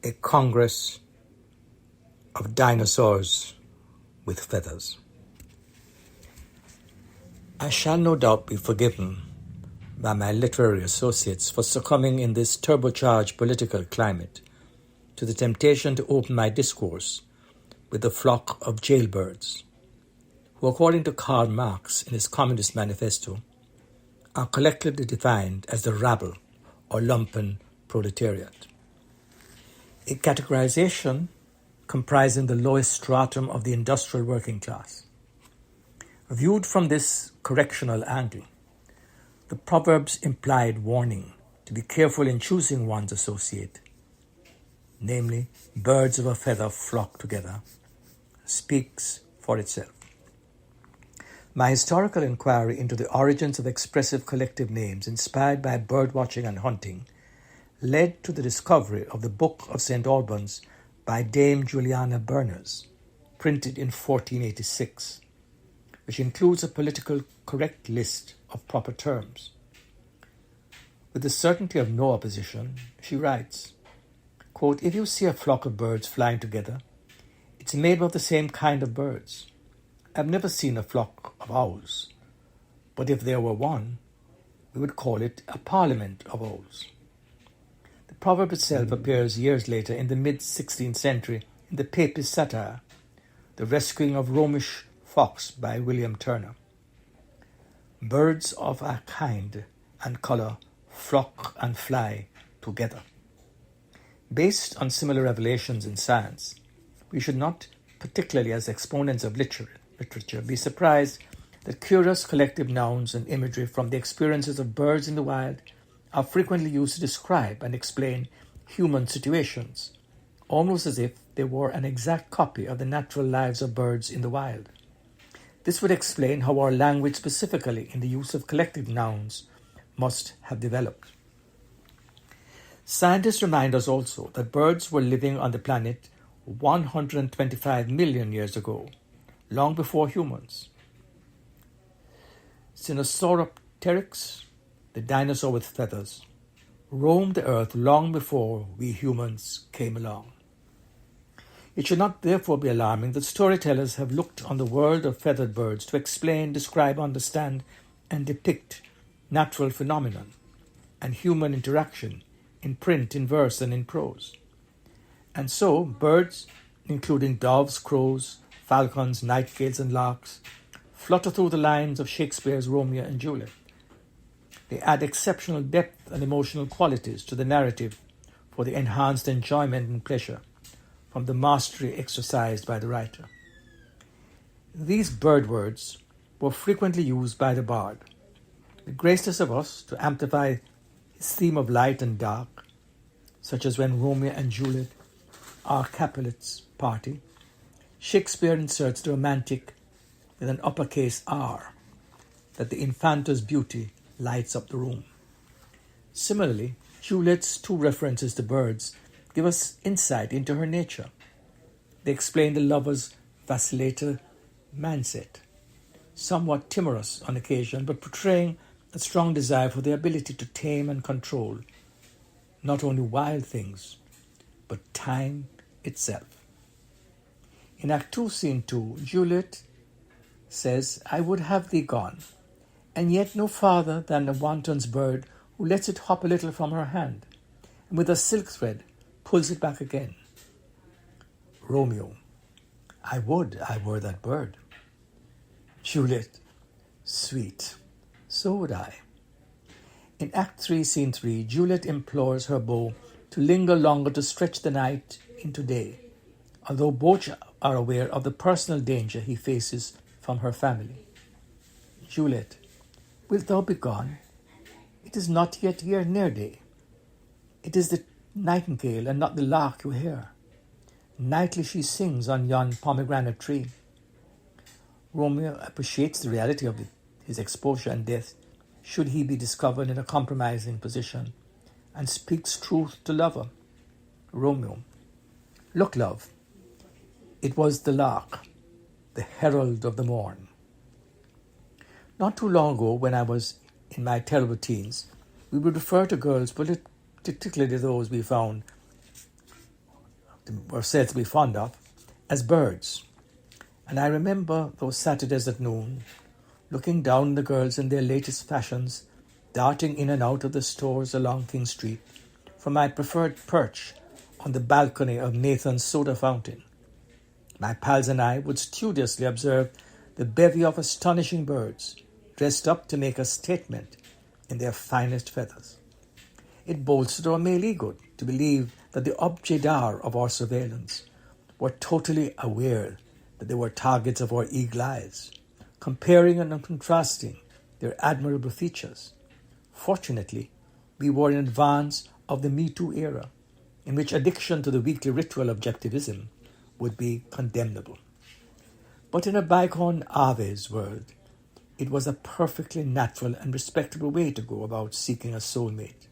a congress of dinosaurs with feathers. I shall no doubt be forgiven by my literary associates for succumbing in this turbocharged political climate to the temptation to open my discourse with a flock of jailbirds, who, according to Karl Marx in his Communist Manifesto, are collectively defined as the rabble or lumpen proletariat, a categorization comprising the lowest stratum of the industrial working class. Viewed from this correctional angle, the proverb's implied warning to be careful in choosing one's associate, namely, birds of a feather flock together, speaks for itself. My historical inquiry into the origins of expressive collective names inspired by birdwatching and hunting led to the discovery of the Book of St. Albans by Dame Juliana Berners, printed in 1486, which includes a political correct list of proper terms. With the certainty of no opposition, she writes, quote, "If you see a flock of birds flying together, it's made of the same kind of birds. I've never seen a flock of owls, but if there were one, we would call it a parliament of owls." The proverb itself appears years later in the mid-16th century in the Papist satire, The Rescuing of Romish Fox by William Turner. Birds of a kind and colour flock and fly together. Based on similar revelations in science, we should not, particularly as exponents of literature, be surprised that curious collective nouns and imagery from the experiences of birds in the wild are frequently used to describe and explain human situations, almost as if they were an exact copy of the natural lives of birds in the wild. This would explain how our language, specifically in the use of collective nouns, must have developed. Scientists remind us also that birds were living on the planet 125 million years ago, long before humans. Sinosauropteryx, the dinosaur with feathers, roamed the earth long before we humans came along. It should not therefore be alarming that storytellers have looked on the world of feathered birds to explain, describe, understand, and depict natural phenomenon and human interaction in print, in verse, and in prose. And so, birds, including doves, crows, falcons, nightingales, and larks, flutter through the lines of Shakespeare's Romeo and Juliet. They add exceptional depth and emotional qualities to the narrative for the enhanced enjoyment and pleasure from the mastery exercised by the writer. These bird words were frequently used by the bard, the greatest of us, to amplify his theme of light and dark, such as when Romeo and Juliet are Capulet's party. Shakespeare inserts the romantic with an uppercase R, that the Infanta's beauty lights up the room. Similarly, Juliet's two references to birds give us insight into her nature. They explain the lover's vacillator mindset, somewhat timorous on occasion, but portraying a strong desire for the ability to tame and control not only wild things, but time itself. In Act 2, Scene 2, Juliet says, "I would have thee gone, and yet no farther than the wanton's bird who lets it hop a little from her hand, and with a silk thread pulls it back again." Romeo, "I would I were that bird." Juliet, "Sweet, so would I." In Act 3, Scene 3, Juliet implores her beau to linger longer to stretch the night into day, although both are aware of the personal danger he faces from her family. Juliet, "Wilt thou be gone? It is not yet near day. It is the nightingale and not the lark you hear. Nightly she sings on yon pomegranate tree." Romeo appreciates the reality of his exposure and death should he be discovered in a compromising position, and speaks truth to lover. Romeo, "Look, love, it was the lark, the herald of the morn." Not too long ago, when I was in my terrible teens, we would refer to girls, particularly those we found were said to be fond of, as birds. And I remember those Saturdays at noon, looking down the girls in their latest fashions, darting in and out of the stores along King Street, from my preferred perch on the balcony of Nathan's soda fountain. My pals and I would studiously observe the bevy of astonishing birds, dressed up to make a statement in their finest feathers. It bolstered our male ego to believe that the objets d'art of our surveillance were totally aware that they were targets of our eagle eyes, comparing and contrasting their admirable features. Fortunately, we were in advance of the Me Too era, in which addiction to the weekly ritual objectivism would be condemnable. But in a bygone Ave's world, it was a perfectly natural and respectable way to go about seeking a soulmate.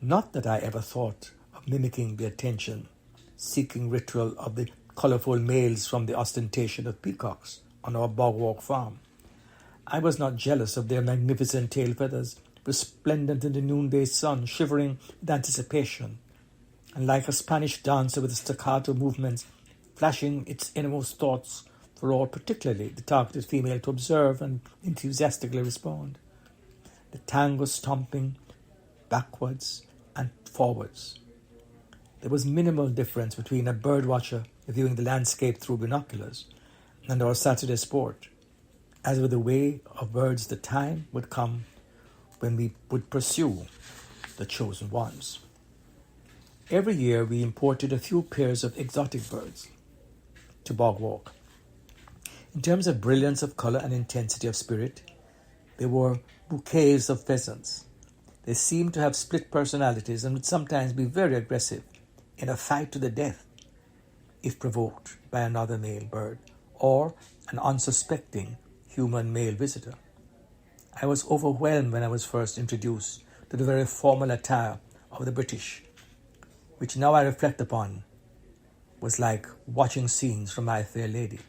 Not that I ever thought of mimicking the attention-seeking ritual of the colourful males from the ostentation of peacocks on our bogwalk farm. I was not jealous of their magnificent tail feathers, resplendent in the noonday sun, shivering with anticipation, and like a Spanish dancer with staccato movements, flashing its innermost thoughts for all, particularly the targeted female, to observe and enthusiastically respond. The tango stomping backwards and forwards. There was minimal difference between a birdwatcher viewing the landscape through binoculars and our Saturday sport. As with the way of birds, the time would come when we would pursue the chosen ones. Every year we imported a few pairs of exotic birds to Bogwalk. In terms of brilliance of colour and intensity of spirit, they were bouquets of pheasants. They seemed to have split personalities and would sometimes be very aggressive in a fight to the death if provoked by another male bird or an unsuspecting human male visitor. I was overwhelmed when I was first introduced to the very formal attire of the British, which now I reflect upon was like watching scenes from My Fair Lady.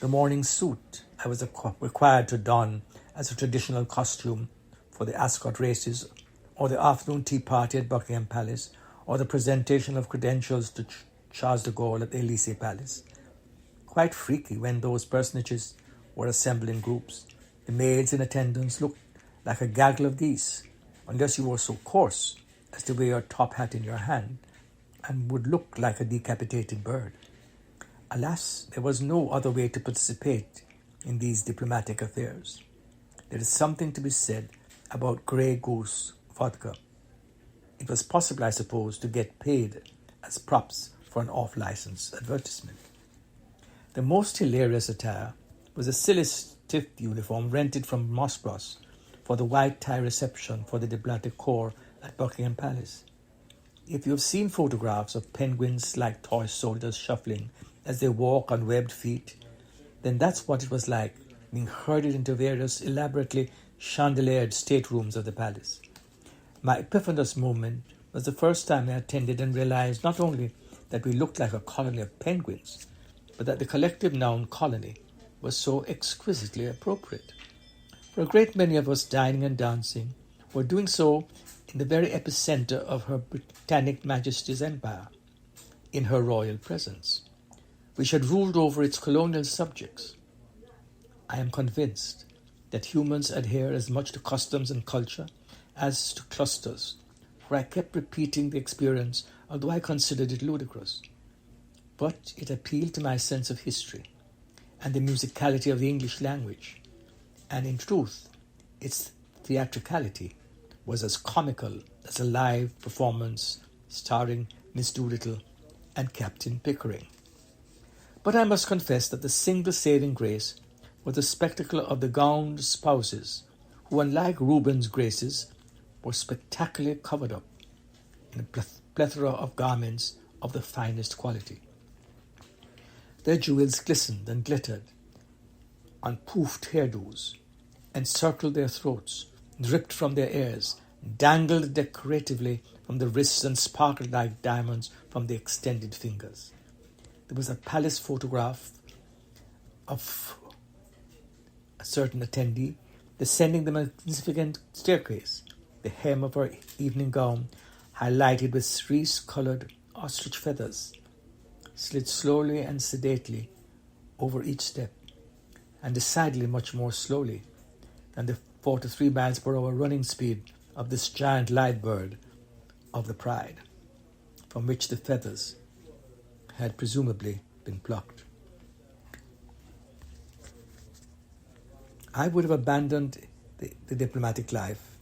The morning suit I was required to don as a traditional costume for the Ascot races, or the afternoon tea party at Buckingham Palace, or the presentation of credentials to Charles de Gaulle at the Élysée Palace. Quite freaky when those personages were assembled in groups. The maids in attendance looked like a gaggle of geese, unless you were so coarse as to wear your top hat in your hand, and would look like a decapitated bird. Alas, there was no other way to participate in these diplomatic affairs. There is something to be said about Grey Goose vodka. It was possible, I suppose, to get paid as props for an off-license advertisement. The most hilarious attire was a silly stiff uniform rented from Moss Bros for the white tie reception for the diplomatic corps at Buckingham Palace. If you have seen photographs of penguins like toy soldiers shuffling as they walk on webbed feet, then that's what it was like being herded into various elaborately chandeliered staterooms of the palace. My epiphanous moment was the first time I attended and realized not only that we looked like a colony of penguins, but that the collective noun colony was so exquisitely appropriate. For a great many of us dining and dancing were doing so in the very epicenter of Her Britannic Majesty's Empire, in her royal presence, which had ruled over its colonial subjects. I am convinced that humans adhere as much to customs and culture as to clusters, for I kept repeating the experience, although I considered it ludicrous. But it appealed to my sense of history and the musicality of the English language, and in truth, its theatricality was as comical as a live performance starring Miss Doolittle and Captain Pickering. But I must confess that the single saving grace was the spectacle of the gowned spouses, who, unlike Rubens' graces, were spectacularly covered up in a plethora of garments of the finest quality. Their jewels glistened and glittered on poofed hairdos, encircled their throats, dripped from their ears, dangled decoratively from the wrists, and sparkled like diamonds from the extended fingers. There was a palace photograph of a certain attendee descending the magnificent staircase, the hem of her evening gown highlighted with cerise-coloured ostrich feathers slid slowly and sedately over each step, and decidedly much more slowly than the 43 miles per hour running speed of this giant light bird of the pride, from which the feathers had presumably been plucked. I would have abandoned the diplomatic life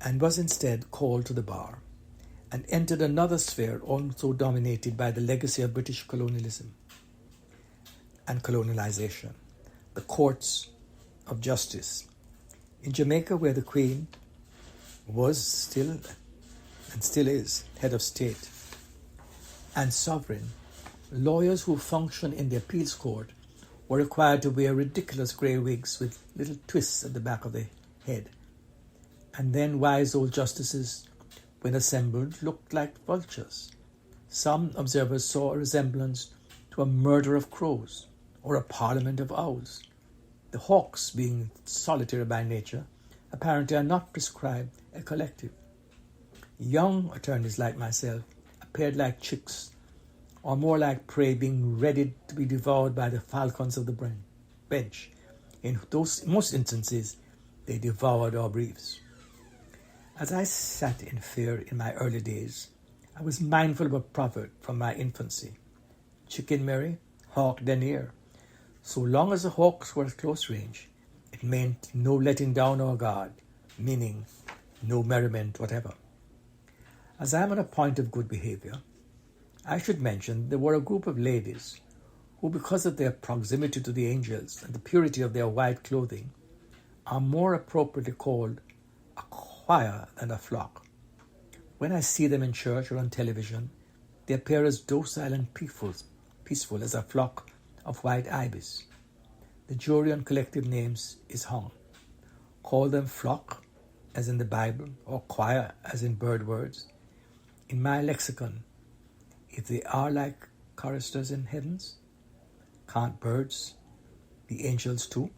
and was instead called to the bar and entered another sphere also dominated by the legacy of British colonialism and colonialization, the courts of justice. In Jamaica, where the Queen was still and still is head of state and sovereign, lawyers who function in the appeals court were required to wear ridiculous grey wigs with little twists at the back of the head. And then wise old justices, when assembled, looked like vultures. Some observers saw a resemblance to a murder of crows or a parliament of owls. The hawks, being solitary by nature, apparently are not prescribed a collective. Young attorneys like myself appeared like chicks, or more like prey being ready to be devoured by the falcons of the bench. In most instances, they devoured our briefs. As I sat in fear in my early days, I was mindful of a proverb from my infancy. Chicken merry, hawk denier. So long as the hawks were at close range, it meant no letting down our guard, meaning no merriment whatever. As I am on a point of good behavior, I should mention there were a group of ladies who, because of their proximity to the angels and the purity of their white clothing, are more appropriately called a choir than a flock. When I see them in church or on television, they appear as docile and peaceful as a flock of white ibis. The jury on collective names is hung. Call them flock, as in the Bible, or choir, as in bird words. In my lexicon, if they are like choristers in heavens, can't birds be angels too?